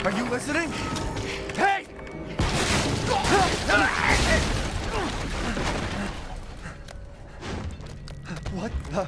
Are you listening? Hey! What the?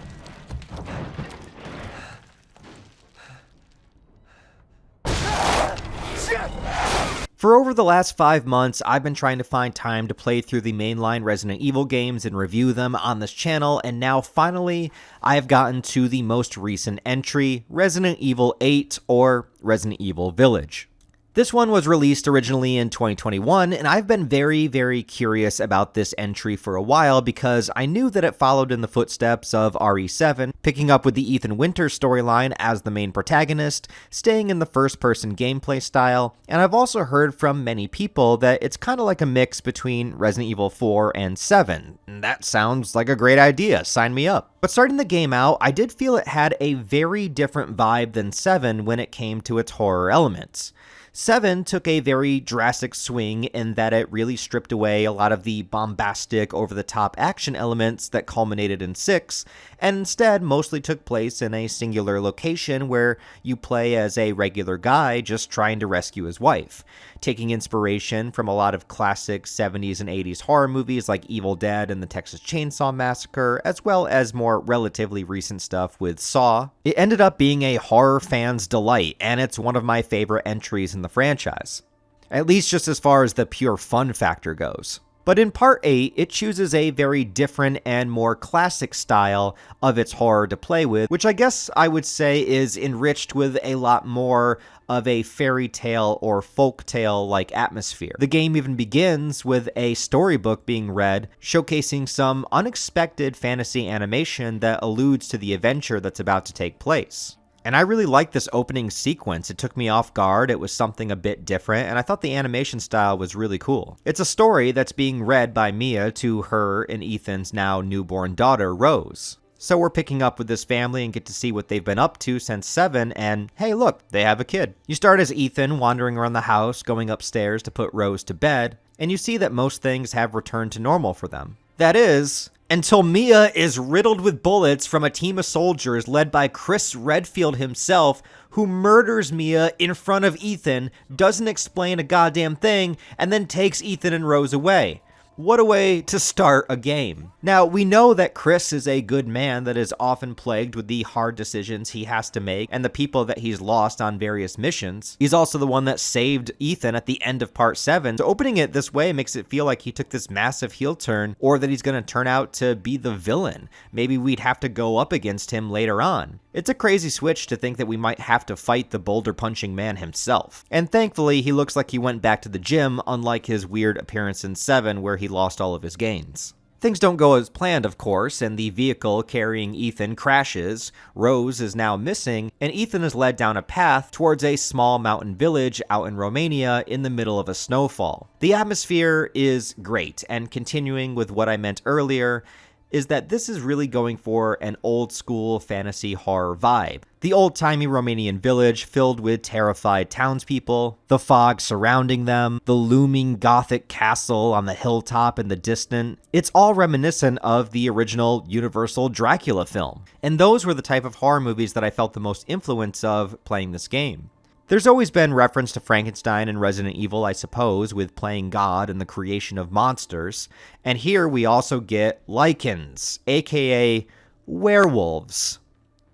For over the last 5 months, I've been trying to find time to play through the mainline Resident Evil games and review them on this channel, and now finally, I have gotten to the most recent entry, Resident Evil 8, or Resident Evil Village. This one was released originally in 2021, and I've been very, very curious about this entry for a while because I knew that it followed in the footsteps of RE7, picking up with the Ethan Winters storyline as the main protagonist, staying in the first-person gameplay style, and I've also heard from many people that it's kind of like a mix between Resident Evil 4 and 7. That sounds like a great idea, sign me up. But starting the game out, I did feel it had a very different vibe than 7 when it came to its horror elements. 7 took a very drastic swing in that it really stripped away a lot of the bombastic, over-the-top action elements that culminated in 6, and instead mostly took place in a singular location where you play as a regular guy just trying to rescue his wife, taking inspiration from a lot of classic 70s and 80s horror movies like Evil Dead and the Texas Chainsaw Massacre, as well as more relatively recent stuff with Saw. It ended up being a horror fan's delight, and it's one of my favorite entries in the franchise. At least just as far as the pure fun factor goes. But in Part 8, it chooses a very different and more classic style of its horror to play with, which I guess I would say is enriched with a lot more of a fairy tale or folk tale like atmosphere. The game even begins with a storybook being read, showcasing some unexpected fantasy animation that alludes to the adventure that's about to take place. And I really liked this opening sequence. It took me off guard, it was something a bit different, and I thought the animation style was really cool. It's a story that's being read by Mia to her and Ethan's now newborn daughter, Rose. So we're picking up with this family and get to see what they've been up to since 7, and hey look, they have a kid. You start as Ethan wandering around the house, going upstairs to put Rose to bed, and you see that most things have returned to normal for them. That is, until Mia is riddled with bullets from a team of soldiers led by Chris Redfield himself, who murders Mia in front of Ethan, doesn't explain a goddamn thing, and then takes Ethan and Rose away. What a way to start a game. Now, we know that Chris is a good man that is often plagued with the hard decisions he has to make and the people that he's lost on various missions. He's also the one that saved Ethan at the end of Part 7, so opening it this way makes it feel like he took this massive heel turn, or that he's going to turn out to be the villain. Maybe we'd have to go up against him later on. It's a crazy switch to think that we might have to fight the boulder-punching man himself. And thankfully, he looks like he went back to the gym, unlike his weird appearance in 7 where he lost all of his gains. Things don't go as planned, of course, and the vehicle carrying Ethan crashes, Rose is now missing, and Ethan is led down a path towards a small mountain village out in Romania in the middle of a snowfall. The atmosphere is great, and continuing with what I meant earlier, is that this is really going for an old-school fantasy horror vibe. The old-timey Romanian village filled with terrified townspeople, the fog surrounding them, the looming Gothic castle on the hilltop in the distance. It's all reminiscent of the original Universal Dracula film. And those were the type of horror movies that I felt the most influence of playing this game. There's always been reference to Frankenstein and Resident Evil, I suppose, with playing God and the creation of monsters. And here we also get lycans, aka werewolves.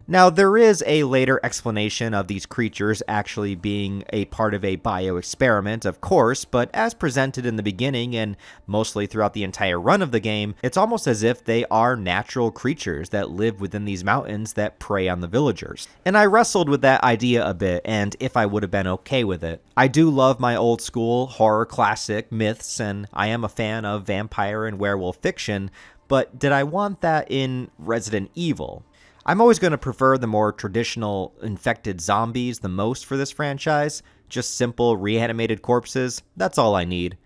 Now, there is a later explanation of these creatures actually being a part of a bioexperiment, of course, but as presented in the beginning and mostly throughout the entire run of the game, it's almost as if they are natural creatures that live within these mountains that prey on the villagers. And I wrestled with that idea a bit, and if I would have been okay with it. I do love my old school horror classic myths, and I am a fan of vampire and werewolf fiction, but did I want that in Resident Evil? I'm always going to prefer the more traditional infected zombies the most for this franchise. Just simple reanimated corpses, that's all I need.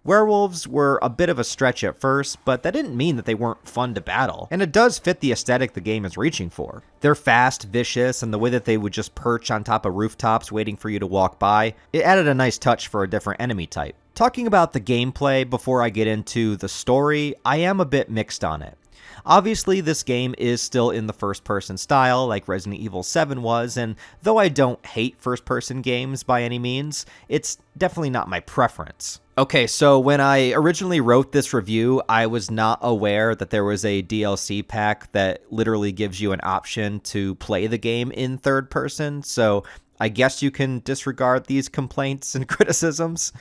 Werewolves were a bit of a stretch at first, but that didn't mean that they weren't fun to battle, and it does fit the aesthetic the game is reaching for. They're fast, vicious, and the way that they would just perch on top of rooftops waiting for you to walk by, it added a nice touch for a different enemy type. Talking about the gameplay before I get into the story, I am a bit mixed on it. Obviously, this game is still in the first-person style like Resident Evil 7 was, and though I don't hate first-person games by any means, it's definitely not my preference. Okay, so when I originally wrote this review, I was not aware that there was a DLC pack that literally gives you an option to play the game in third person, so I guess you can disregard these complaints and criticisms.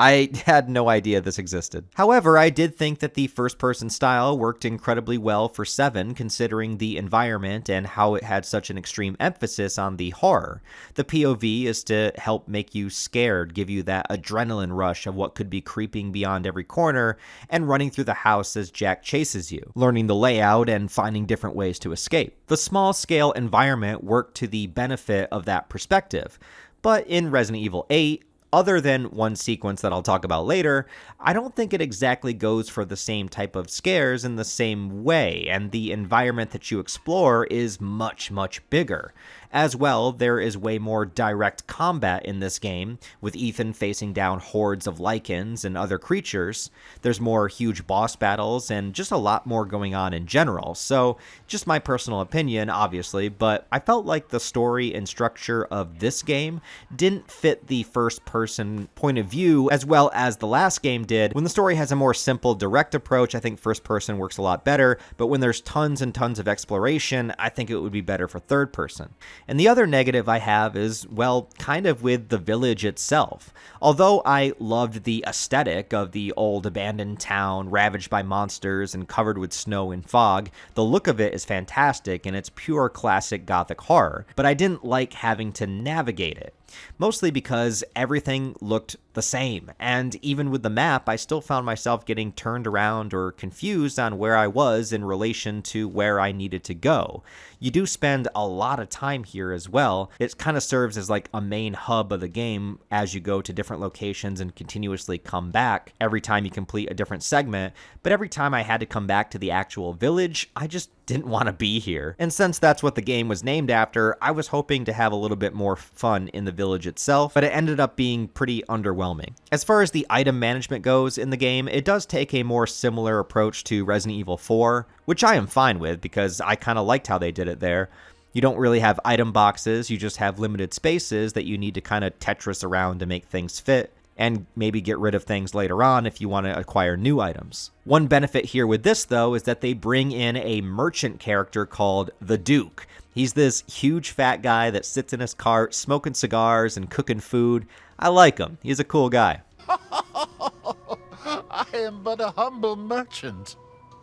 I had no idea this existed. However, I did think that the first-person style worked incredibly well for 7, considering the environment and how it had such an extreme emphasis on the horror. The POV is to help make you scared, give you that adrenaline rush of what could be creeping beyond every corner, and running through the house as Jack chases you, learning the layout and finding different ways to escape. The small-scale environment worked to the benefit of that perspective, but in Resident Evil 8, other than one sequence that I'll talk about later, I don't think it exactly goes for the same type of scares in the same way, and the environment that you explore is much, much bigger. As well, there is way more direct combat in this game, with Ethan facing down hordes of lichens and other creatures. There's more huge boss battles, and just a lot more going on in general. So, just my personal opinion, obviously, but I felt like the story and structure of this game didn't fit the first-person point of view as well as the last game did. When the story has a more simple, direct approach, I think first-person works a lot better, but when there's tons and tons of exploration, I think it would be better for third-person. And the other negative I have is, well, kind of with the village itself. Although I loved the aesthetic of the old abandoned town ravaged by monsters and covered with snow and fog, the look of it is fantastic and it's pure classic Gothic horror, but I didn't like having to navigate it. Mostly because everything looked the same, and even with the map, I still found myself getting turned around or confused on where I was in relation to where I needed to go. You do spend a lot of time here as well. It kind of serves as like a main hub of the game as you go to different locations and continuously come back every time you complete a different segment, but every time I had to come back to the actual village, I just didn't want to be here. And since that's what the game was named after, I was hoping to have a little bit more fun in the village itself, but it ended up being pretty underwhelming. As far as the item management goes in the game, it does take a more similar approach to Resident Evil 4, which I am fine with because I kind of liked how they did it there. You don't really have item boxes, you just have limited spaces that you need to kind of Tetris around to make things fit, and maybe get rid of things later on if you want to acquire new items. One benefit here with this, though, is that they bring in a merchant character called the Duke. He's this huge fat guy that sits in his cart, smoking cigars and cooking food. I like him. He's a cool guy. I am but a humble merchant.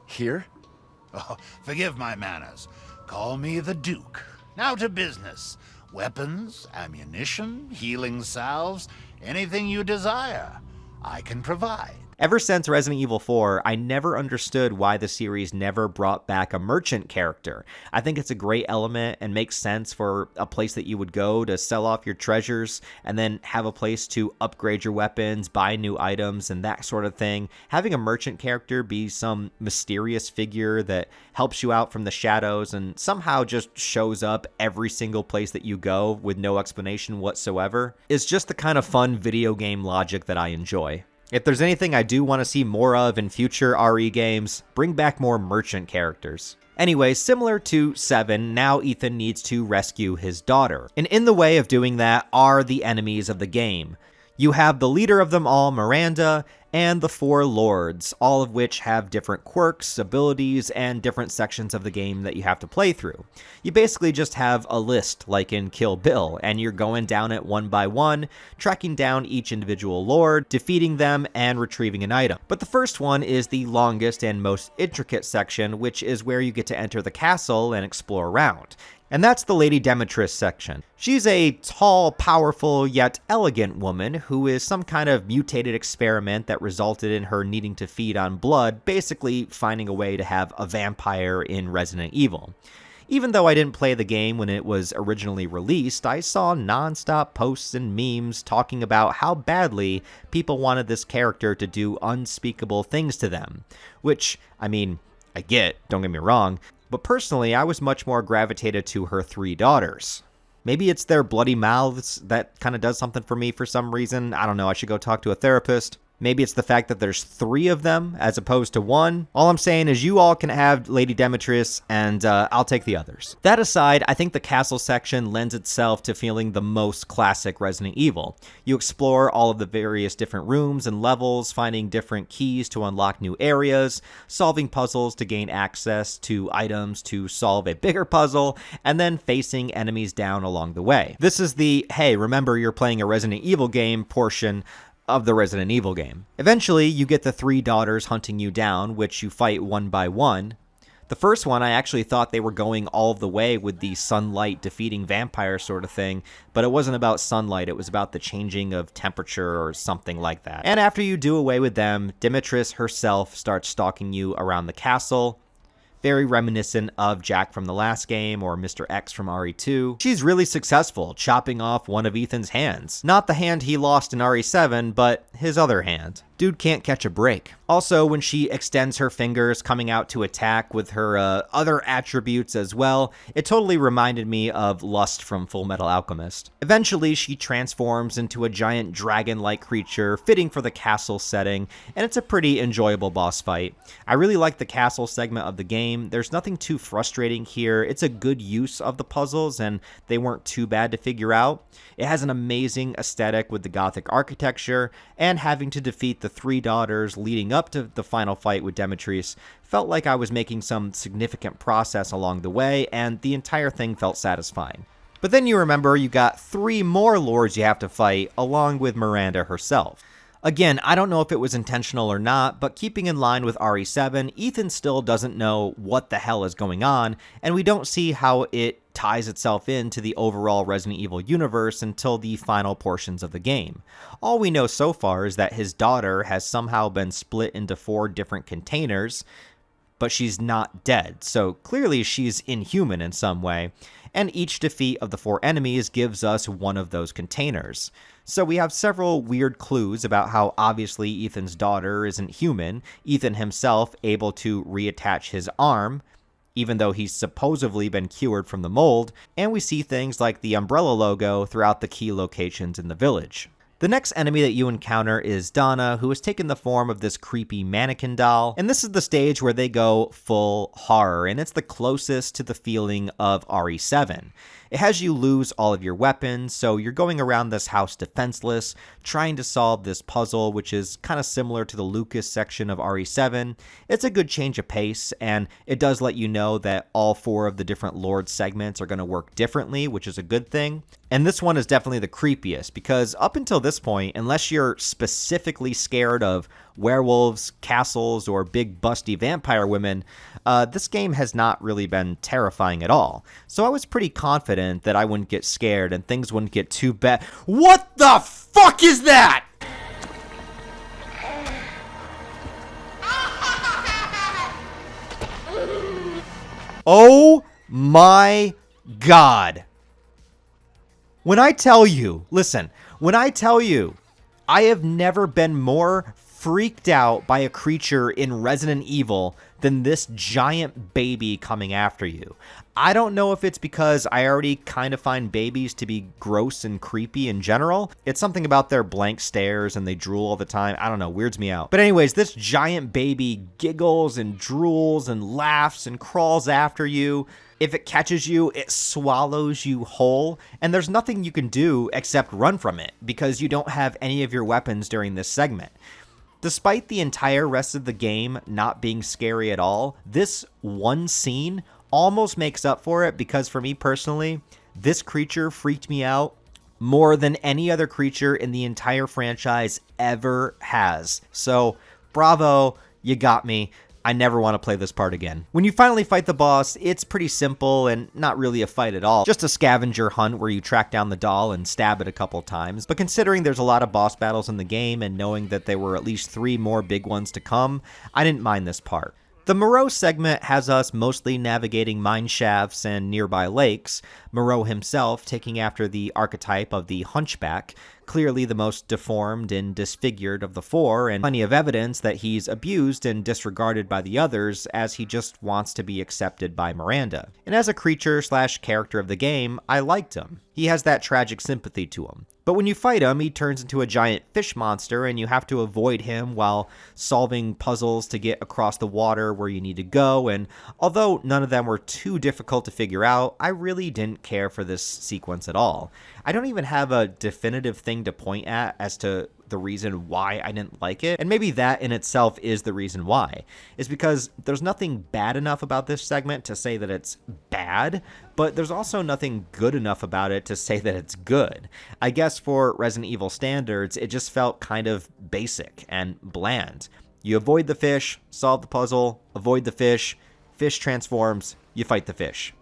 Here? Oh, forgive my manners. Call me the Duke. Now to business. Weapons, ammunition, healing salves, anything you desire, I can provide. Ever since Resident Evil 4, I never understood why the series never brought back a merchant character. I think it's a great element and makes sense for a place that you would go to sell off your treasures and then have a place to upgrade your weapons, buy new items, and that sort of thing. Having a merchant character be some mysterious figure that helps you out from the shadows and somehow just shows up every single place that you go with no explanation whatsoever is just the kind of fun video game logic that I enjoy. If there's anything I do want to see more of in future RE games, bring back more merchant characters. Anyway, similar to 7, now Ethan needs to rescue his daughter. And in the way of doing that are the enemies of the game. You have the leader of them all, Miranda, and the 4 lords, all of which have different quirks, abilities, and different sections of the game that you have to play through. You basically just have a list, like in Kill Bill, and you're going down it one by one, tracking down each individual lord, defeating them, and retrieving an item. But the first one is the longest and most intricate section, which is where you get to enter the castle and explore around. And that's the Lady Dimitrescu section. She's a tall, powerful, yet elegant woman who is some kind of mutated experiment that resulted in her needing to feed on blood, basically finding a way to have a vampire in Resident Evil. Even though I didn't play the game when it was originally released, I saw non-stop posts and memes talking about how badly people wanted this character to do unspeakable things to them. Which, I mean, I get, don't get me wrong, but personally, I was much more gravitated to her 3 daughters. Maybe it's their bloody mouths that kind of does something for me for some reason. I don't know, I should go talk to a therapist. Maybe it's the fact that there's 3 of them as opposed to 1. All I'm saying is you all can have Lady Dimitrescu, and I'll take the others. That aside, I think the castle section lends itself to feeling the most classic Resident Evil. You explore all of the various different rooms and levels, finding different keys to unlock new areas, solving puzzles to gain access to items to solve a bigger puzzle, and then facing enemies down along the way. This is the, hey, remember you're playing a Resident Evil game portion of the Resident Evil game. Eventually, you get the 3 daughters hunting you down, which you fight one by one. The first one, I actually thought they were going all the way with the sunlight defeating vampire sort of thing, but it wasn't about sunlight, it was about the changing of temperature or something like that. And after you do away with them, Dimitrescu herself starts stalking you around the castle. Very reminiscent of Jack from the last game or Mr. X from RE2. She's really successful, chopping off one of Ethan's hands. Not the hand he lost in RE7, but his other hand. Dude can't catch a break. Also, when she extends her fingers coming out to attack with her other attributes as well, it totally reminded me of Lust from Full Metal Alchemist. Eventually, she transforms into a giant dragon-like creature fitting for the castle setting, and it's a pretty enjoyable boss fight. I really like the castle segment of the game. There's nothing too frustrating here. It's a good use of the puzzles, and they weren't too bad to figure out. It has an amazing aesthetic with the Gothic architecture, and having to defeat the 3 daughters leading up to the final fight with Dimitrescu felt like I was making some significant process along the way, and the entire thing felt satisfying. But then you remember you got 3 more lords you have to fight, along with Miranda herself. Again, I don't know if it was intentional or not, but keeping in line with RE7, Ethan still doesn't know what the hell is going on, and we don't see how it ties itself into the overall Resident Evil universe until the final portions of the game. All we know so far is that his daughter has somehow been split into 4 different containers, but she's not dead, so clearly she's inhuman in some way, and each defeat of the 4 enemies gives us one of those containers. So we have several weird clues about how obviously Ethan's daughter isn't human, Ethan himself able to reattach his arm, even though he's supposedly been cured from the mold, and we see things like the umbrella logo throughout the key locations in the village. The next enemy that you encounter is Donna, who has taken the form of this creepy mannequin doll, and this is the stage where they go full horror, and it's the closest to the feeling of RE7. It has you lose all of your weapons, so you're going around this house defenseless, trying to solve this puzzle, which is kind of similar to the Lucas section of RE7. It's a good change of pace, and it does let you know that all 4 of the different Lord segments are going to work differently, which is a good thing. And this one is definitely the creepiest, because up until this point, unless you're specifically scared of werewolves, castles, or big busty vampire women, this game has not really been terrifying at all. So I was pretty confident that I wouldn't get scared and things wouldn't get too bad. What the fuck is that? Oh my God. When I tell you, listen, when I tell you, I have never been more freaked out by a creature in Resident Evil than this giant baby coming after you. I don't know if it's because I already kind of find babies to be gross and creepy in general. It's something about their blank stares and they drool all the time. I don't know, weirds me out. But anyways, this giant baby giggles and drools and laughs and crawls after you. If it catches you, it swallows you whole, and there's nothing you can do except run from it, because you don't have any of your weapons during this segment. Despite the entire rest of the game not being scary at all, this one scene almost makes up for it, because for me personally, this creature freaked me out more than any other creature in the entire franchise ever has. So, bravo, you got me. I never want to play this part again. When you finally fight the boss, it's pretty simple and not really a fight at all. Just a scavenger hunt where you track down the doll and stab it a couple times. But considering there's a lot of boss battles in the game and knowing that there were at least 3 more big ones to come, I didn't mind this part. The Moreau segment has us mostly navigating mine shafts and nearby lakes, Moreau himself taking after the archetype of the hunchback, clearly the most deformed and disfigured of the four, and plenty of evidence that he's abused and disregarded by the others as he just wants to be accepted by Miranda. And as a creature/character of the game, I liked him. He has that tragic sympathy to him. But when you fight him, he turns into a giant fish monster, and you have to avoid him while solving puzzles to get across the water where you need to go, and although none of them were too difficult to figure out, I really didn't care for this sequence at all. I don't even have a definitive thing to point at as to the reason why I didn't like it, and maybe that in itself is the reason why, is because there's nothing bad enough about this segment to say that it's bad, but there's also nothing good enough about it to say that it's good. I guess for Resident Evil standards, it just felt kind of basic and bland. You avoid the fish, solve the puzzle, avoid the fish transforms, you fight the fish.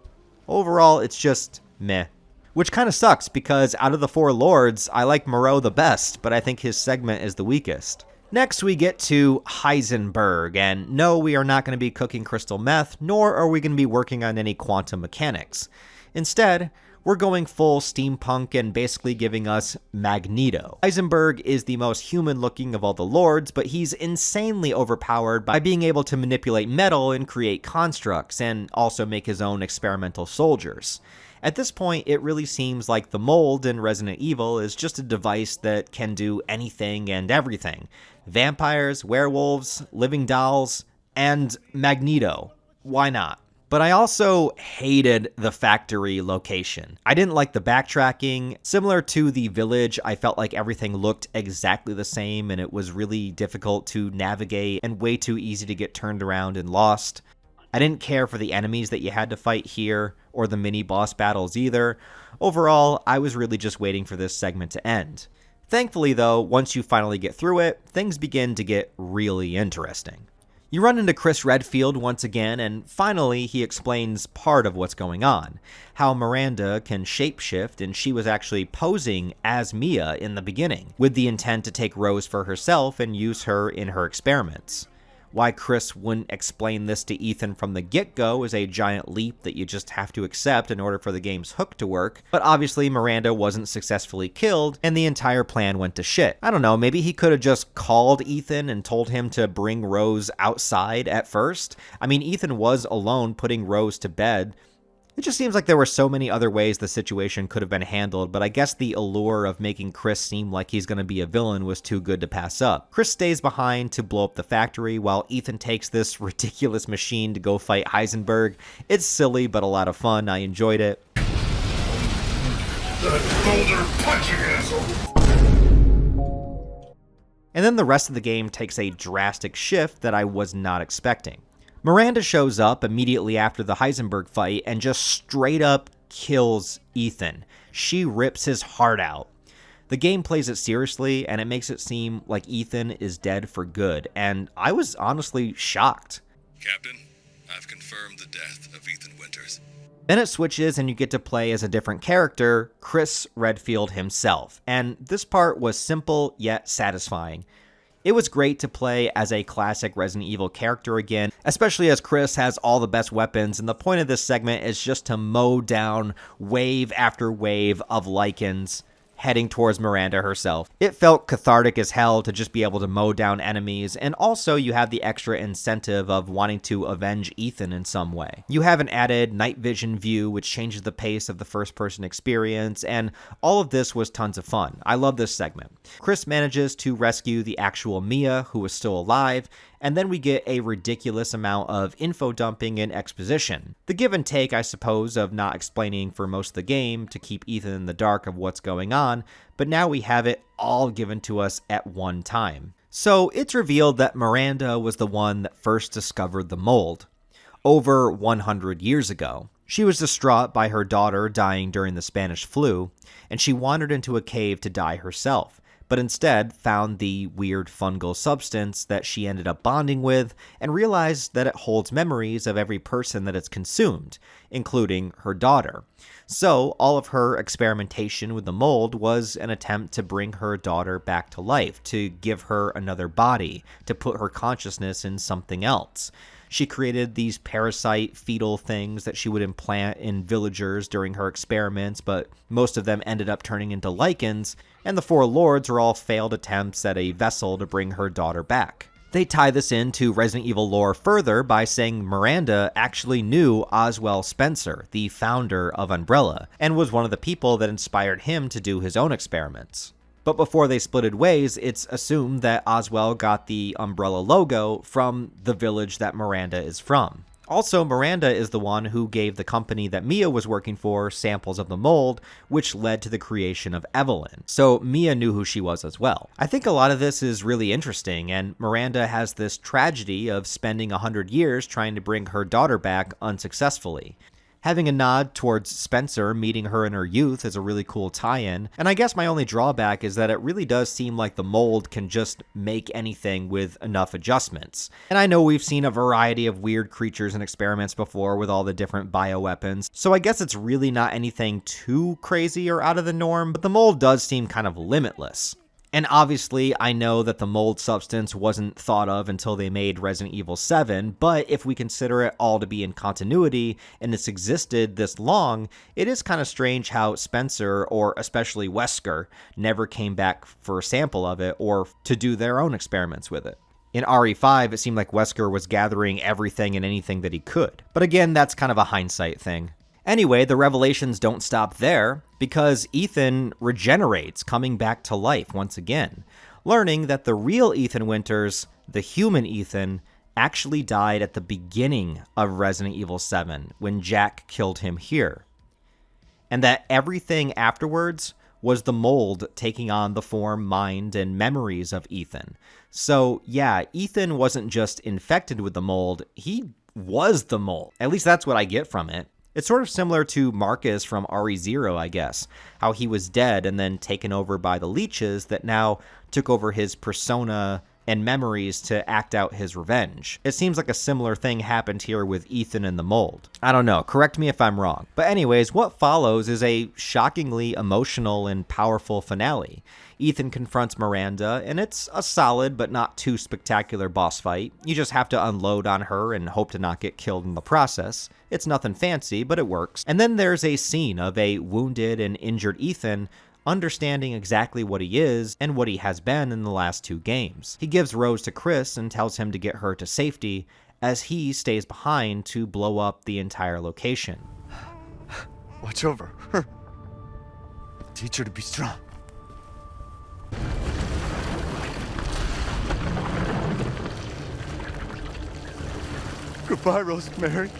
Overall, it's just meh. Which kind of sucks, because out of the four lords, I like Moreau the best, but I think his segment is the weakest. Next, we get to Heisenberg, and no, we are not going to be cooking crystal meth, nor are we going to be working on any quantum mechanics. Instead, we're going full steampunk and basically giving us Magneto. Heisenberg is the most human-looking of all the lords, but he's insanely overpowered by being able to manipulate metal and create constructs, and also make his own experimental soldiers. At this point, it really seems like the mold in Resident Evil is just a device that can do anything and everything. Vampires, werewolves, living dolls, and Magneto. Why not? But I also hated the factory location. I didn't like the backtracking. Similar to the village, I felt like everything looked exactly the same, and it was really difficult to navigate and way too easy to get turned around and lost. I didn't care for the enemies that you had to fight here, or the mini-boss battles either. Overall, I was really just waiting for this segment to end. Thankfully though, once you finally get through it, things begin to get really interesting. You run into Chris Redfield once again, and finally he explains part of what's going on. How Miranda can shapeshift, and she was actually posing as Mia in the beginning, with the intent to take Rose for herself and use her in her experiments. Why Chris wouldn't explain this to Ethan from the get-go is a giant leap that you just have to accept in order for the game's hook to work, but obviously Miranda wasn't successfully killed, and the entire plan went to shit. I don't know, maybe he could have just called Ethan and told him to bring Rose outside at first? I mean, Ethan was alone putting Rose to bed. It just seems like there were so many other ways the situation could have been handled, but I guess the allure of making Chris seem like he's going to be a villain was too good to pass up. Chris stays behind to blow up the factory while Ethan takes this ridiculous machine to go fight Heisenberg. It's silly, but a lot of fun. I enjoyed it. And then the rest of the game takes a drastic shift that I was not expecting. Miranda shows up immediately after the Heisenberg fight and just straight up kills Ethan. She rips his heart out. The game plays it seriously, and it makes it seem like Ethan is dead for good, and I was honestly shocked. Captain, I've confirmed the death of Ethan Winters. Then it switches and you get to play as a different character, Chris Redfield himself, and this part was simple yet satisfying. It was great to play as a classic Resident Evil character again, especially as Chris has all the best weapons, and the point of this segment is just to mow down wave after wave of Lycans heading towards Miranda herself. It felt cathartic as hell to just be able to mow down enemies, and also you have the extra incentive of wanting to avenge Ethan in some way. You have an added night vision view which changes the pace of the first person experience, and all of this was tons of fun. I love this segment. Chris manages to rescue the actual Mia, who was still alive, and then we get a ridiculous amount of info dumping and exposition. The give and take, I suppose, of not explaining for most of the game to keep Ethan in the dark of what's going on, but now we have it all given to us at one time. So it's revealed that Miranda was the one that first discovered the mold, over 100 years ago. She was distraught by her daughter dying during the Spanish flu, and she wandered into a cave to die herself, but instead found the weird fungal substance that she ended up bonding with and realized that it holds memories of every person that it's consumed, including her daughter. So all of her experimentation with the mold was an attempt to bring her daughter back to life, to give her another body, to put her consciousness in something else. She created these parasite fetal things that she would implant in villagers during her experiments, but most of them ended up turning into lichens, and the four lords are all failed attempts at a vessel to bring her daughter back. They tie this into Resident Evil lore further by saying Miranda actually knew Oswell Spencer, the founder of Umbrella, and was one of the people that inspired him to do his own experiments. But before they splitted ways, it's assumed that Oswell got the Umbrella logo from the village that Miranda is from. Also, Miranda is the one who gave the company that Mia was working for samples of the mold, which led to the creation of Evelyn. So Mia knew who she was as well. I think a lot of this is really interesting, and Miranda has this tragedy of spending 100 years trying to bring her daughter back unsuccessfully. Having a nod towards Spencer meeting her in her youth is a really cool tie-in, and I guess my only drawback is that it really does seem like the mold can just make anything with enough adjustments. And I know we've seen a variety of weird creatures and experiments before with all the different bioweapons, so I guess it's really not anything too crazy or out of the norm, but the mold does seem kind of limitless. And obviously, I know that the mold substance wasn't thought of until they made Resident Evil 7, but if we consider it all to be in continuity and it's existed this long, it is kind of strange how Spencer, or especially Wesker, never came back for a sample of it or to do their own experiments with it. In RE5, it seemed like Wesker was gathering everything and anything that he could. But again, that's kind of a hindsight thing. Anyway, the revelations don't stop there, because Ethan regenerates, coming back to life once again, learning that the real Ethan Winters, the human Ethan, actually died at the beginning of Resident Evil 7, when Jack killed him here. And that everything afterwards was the mold taking on the form, mind, and memories of Ethan. So yeah, Ethan wasn't just infected with the mold, he was the mold. At least that's what I get from it. It's sort of similar to Marcus from RE0, I guess, how he was dead and then taken over by the leeches that now took over his persona and memories to act out his revenge. It seems like a similar thing happened here with Ethan and the mold. I don't know, correct me if I'm wrong. But anyways, what follows is a shockingly emotional and powerful finale. Ethan confronts Miranda, and it's a solid but not too spectacular boss fight. You just have to unload on her and hope to not get killed in the process. It's nothing fancy, but it works. And then there's a scene of a wounded and injured Ethan understanding exactly what he is and what he has been in the last 2 games. He gives Rose to Chris and tells him to get her to safety, as he stays behind to blow up the entire location. Watch over her. Teach her to be strong. Goodbye, Rosemary.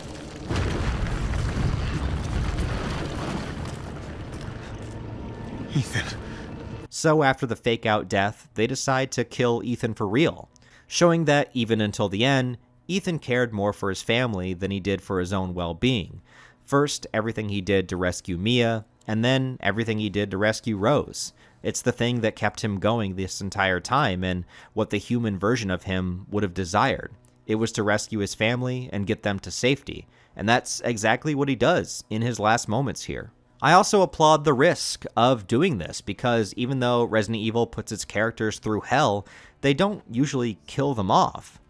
Ethan. So after the fake-out death, they decide to kill Ethan for real, showing that even until the end, Ethan cared more for his family than he did for his own well-being. First, everything he did to rescue Mia, and then everything he did to rescue Rose. It's the thing that kept him going this entire time, and what the human version of him would have desired. It was to rescue his family and get them to safety, and that's exactly what he does in his last moments here. I also applaud the risk of doing this, because even though Resident Evil puts its characters through hell, they don't usually kill them off,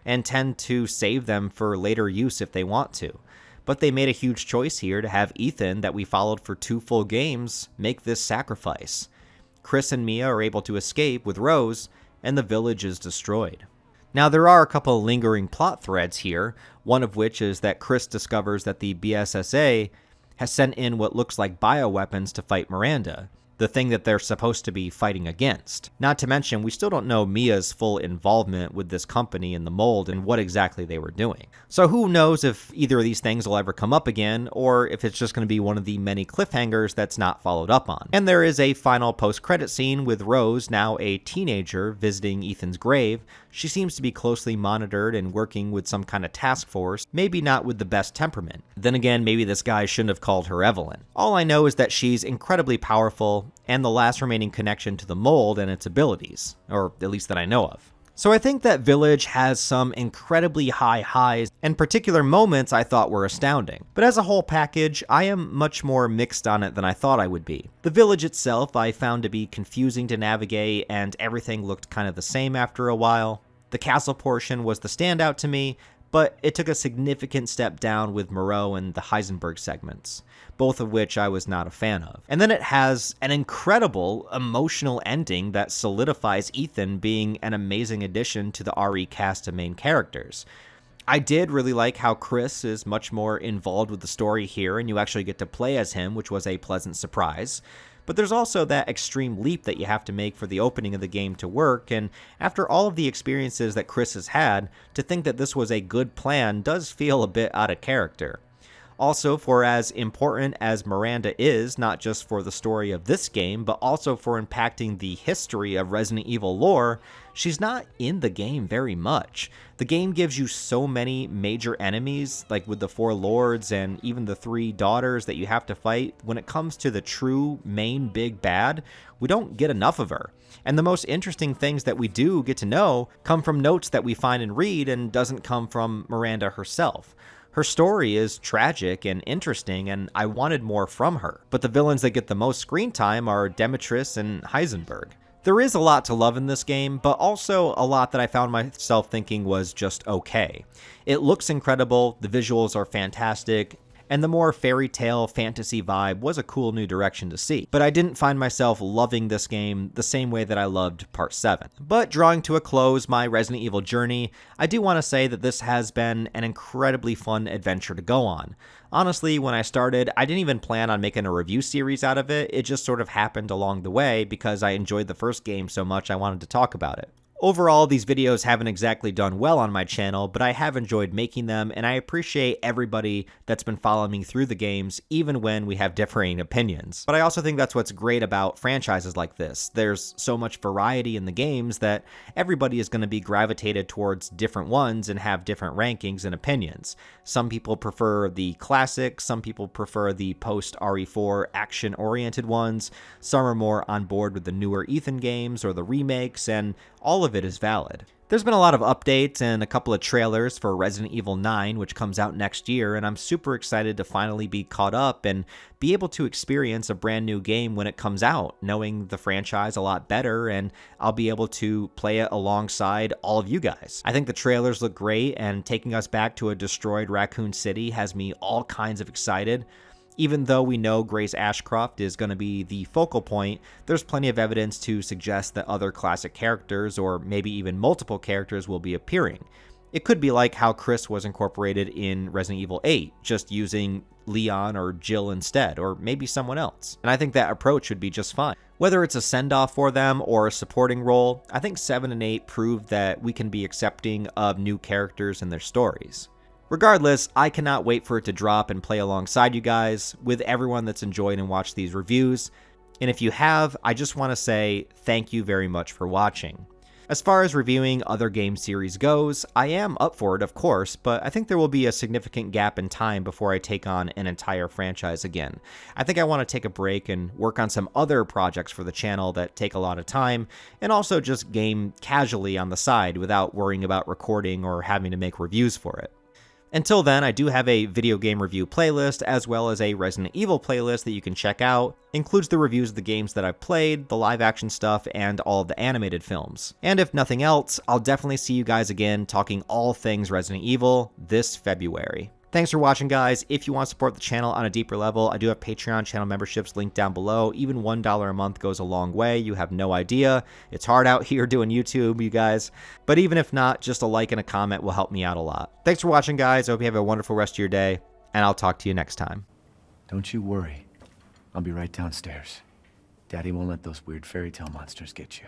and tend to save them for later use if they want to. But they made a huge choice here to have Ethan, that we followed for 2 full games, make this sacrifice. Chris and Mia are able to escape with Rose, and the village is destroyed. Now, there are a couple lingering plot threads here, one of which is that Chris discovers that the BSSA has sent in what looks like bioweapons to fight Miranda, the thing that they're supposed to be fighting against. Not to mention, we still don't know Mia's full involvement with this company and the mold and what exactly they were doing. So who knows if either of these things will ever come up again, or if it's just going to be one of the many cliffhangers that's not followed up on. And there is a final post-credit scene with Rose, now a teenager, visiting Ethan's grave. She seems to be closely monitored and working with some kind of task force, maybe not with the best temperament. Then again, maybe this guy shouldn't have called her Evelyn. All I know is that she's incredibly powerful and the last remaining connection to the mold and its abilities, or at least that I know of. So I think that Village has some incredibly high highs, and particular moments I thought were astounding. But as a whole package, I am much more mixed on it than I thought I would be. The Village itself I found to be confusing to navigate, and everything looked kind of the same after a while. The castle portion was the standout to me, but it took a significant step down with Moreau and the Heisenberg segments, both of which I was not a fan of. And then it has an incredible emotional ending that solidifies Ethan being an amazing addition to the RE cast of main characters. I did really like how Chris is much more involved with the story here, and you actually get to play as him, which was a pleasant surprise. But there's also that extreme leap that you have to make for the opening of the game to work, and after all of the experiences that Chris has had, to think that this was a good plan does feel a bit out of character. Also, for as important as Miranda is, not just for the story of this game, but also for impacting the history of Resident Evil lore, she's not in the game very much. The game gives you so many major enemies, like with the 4 lords and even the 3 daughters that you have to fight. When it comes to the true main big bad, we don't get enough of her. And the most interesting things that we do get to know come from notes that we find and read, and doesn't come from Miranda herself. Her story is tragic and interesting, and I wanted more from her. But the villains that get the most screen time are Dimitrescu and Heisenberg. There is a lot to love in this game, but also a lot that I found myself thinking was just okay. It looks incredible, the visuals are fantastic, and the more fairy tale fantasy vibe was a cool new direction to see. But I didn't find myself loving this game the same way that I loved Part 7. But drawing to a close my Resident Evil journey, I do want to say that this has been an incredibly fun adventure to go on. Honestly, when I started, I didn't even plan on making a review series out of it. It just sort of happened along the way because I enjoyed the first game so much I wanted to talk about it. Overall, these videos haven't exactly done well on my channel, but I have enjoyed making them, and I appreciate everybody that's been following me through the games, even when we have differing opinions. But I also think that's what's great about franchises like this. There's so much variety in the games that everybody is going to be gravitated towards different ones and have different rankings and opinions. Some people prefer the classic, some people prefer the post-RE4 action-oriented ones, some are more on board with the newer Ethan games or the remakes, and all of it is valid. There's been a lot of updates and a couple of trailers for Resident Evil 9, which comes out next year, and I'm super excited to finally be caught up and be able to experience a brand new game when it comes out, knowing the franchise a lot better, and I'll be able to play it alongside all of you guys. I think the trailers look great, and taking us back to a destroyed Raccoon City has me all kinds of excited. Even though we know Grace Ashcroft is going to be the focal point, there's plenty of evidence to suggest that other classic characters, or maybe even multiple characters, will be appearing. It could be like how Chris was incorporated in Resident Evil 8, just using Leon or Jill instead, or maybe someone else. And I think that approach would be just fine. Whether it's a send-off for them or a supporting role, I think 7 and 8 proved that we can be accepting of new characters and their stories. Regardless, I cannot wait for it to drop and play alongside you guys, with everyone that's enjoyed and watched these reviews. And if you have, I just want to say thank you very much for watching. As far as reviewing other game series goes, I am up for it, of course, but I think there will be a significant gap in time before I take on an entire franchise again. I think I want to take a break and work on some other projects for the channel that take a lot of time, and also just game casually on the side without worrying about recording or having to make reviews for it. Until then, I do have a video game review playlist, as well as a Resident Evil playlist that you can check out. It includes the reviews of the games that I've played, the live action stuff, and all of the animated films. And if nothing else, I'll definitely see you guys again talking all things Resident Evil this February. Thanks for watching, guys. If you want to support the channel on a deeper level, I do have Patreon channel memberships linked down below. Even $1 a month goes a long way. You have no idea. It's hard out here doing YouTube, you guys. But even if not, just a like and a comment will help me out a lot. Thanks for watching, guys. I hope you have a wonderful rest of your day, and I'll talk to you next time. Don't you worry. I'll be right downstairs. Daddy won't let those weird fairy tale monsters get you.